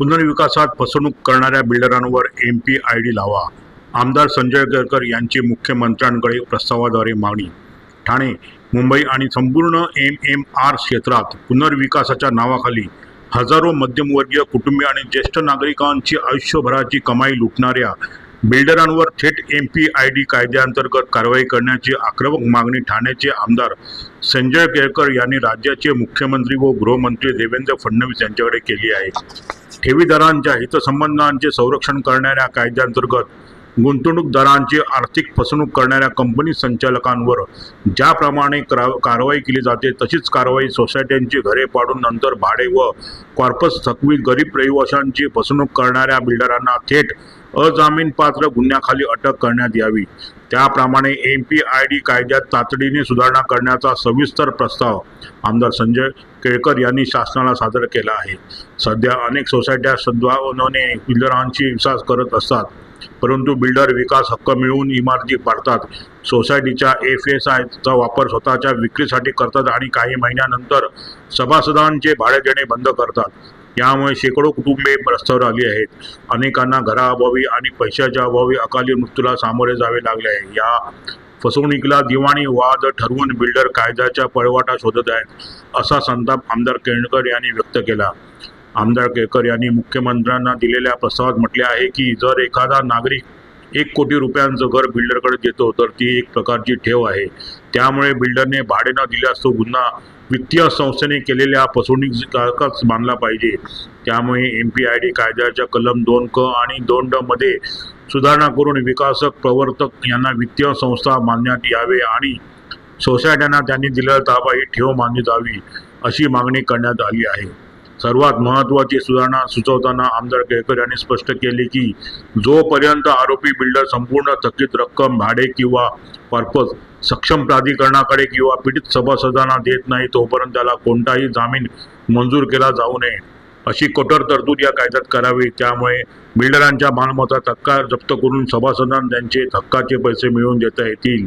पुनर्विकासात फसवणूक करणाऱ्या बिल्डरांवर MPID लावा. आमदार संजय केळकर यांची मुख्यमंत्र्यांकडे प्रस्तावाद्वारे मागणी. ठाणे, मुंबई आणि संपूर्ण MMR क्षेत्रात पुनर्विकासाच्या नावाखाली हजारो मध्यमवर्गीय कुटुंबीय आणि ज्येष्ठ नागरिकांची आयुष्यभराची कमाई लुटणाऱ्या बिल्डरांवर थेट MPID कायद्याअंतर्गत कारवाई करण्याची आक्रमक मागणी ठाण्याचे आमदार संजय केळकर यांनी राज्याचे मुख्यमंत्री व गृहमंत्री देवेंद्र फडणवीस यांच्याकडे केली आहे. ठेवीदारांच्या हितसंबंधांचे संरक्षण करणाऱ्या कायद्याअंतर्गत गुंतवणूकदारांची आर्थिक फसवणूक करणाऱ्या कंपनी संचालकांवर ज्याप्रमाणे कारवाई केली जाते तशीच कारवाई सोसायट्यांची घरे पाडून नंतर भाडे व कॉर्पस थकवीत गरीब रहिवाशांची फसवणूक करणाऱ्या बिल्डरांना थेट अजामीनपात्र गुन्ह्याखाली अटक करण्यात यावी. त्याप्रमाणे MPID कायद्यात तातडीने सुधारणा करण्याचा सविस्तर प्रस्ताव आमदार संजय केळकर यांनी शासनाला सादर केला आहे. सध्या अनेक सोसायट्या सद्भावनेने बिल्डरांशी विश्वास करत असतात, परंतु बिल्डर विकास हक्क मिळवून इमारती पाडतात, सोसायटीच्या FSIचा वापर स्वतःच्या विक्रीसाठी करतात आणि काही महिन्यानंतर सभासदांचे भाडे देणे बंद करतात. यामुळे शेकडो कुटुंबे रस्त्यावर आली आहेत. अनेकांना घराअभावी आणि पैशाच्या अभावी अकाली मृत्यूला सामोरे जावे लागले आहे. या फसवणुकीला दिवाणी वाद ठरवून बिल्डर कायद्याच्या पळवाटा शोधत आहेत, असा संताप आमदार केळकर यांनी व्यक्त केला. आमदार केळकर यांनी मुख्यमंत्र्यांना दिलेल्या प्रस्तावात म्हटले आहे की जर एखादा नागरिक 1 कोटी रुपयांचं घर बिल्डरकडे देतो तर ती एक प्रकारची ठेव आहे. त्यामुळे बिल्डरने भाडे न दिल्यास तो गुन्हा वित्तीय संस्थेने केलेल्या फसवणुकीसारखाच मानला पाहिजे. त्यामुळे MPID कायद्याच्या कलम 2क आणि 2ड मध्ये सुधारणा करून विकासक प्रवर्तक यांना वित्तीय संस्था मानण्यात यावे आणि सोसायट्यांना त्यांनी दिलेला ताबा ही ठेव मानली जावी, अशी मागणी करण्यात आली आहे. सर्वात महत्त्वाची सुधारणा सुचवताना आमदार केळकर यांनी स्पष्ट केले की जोपर्यंत आरोपी बिल्डर संपूर्ण थकीत रक्कम भाडे किंवा कॉर्पस सक्षम प्राधिकरणाकडे किंवा पीडित सभासदांना देत नाही तोपर्यंत त्याला कोणताही जामीन मंजूर केला जाऊ नये, अशी कठोर तरतूद या कायद्यात करावी. त्यामुळे बिल्डरांच्या मालमत्ता तत्काळ जप्त करून सभासदांना त्यांचे हक्काचे पैसे मिळवून देता येतील.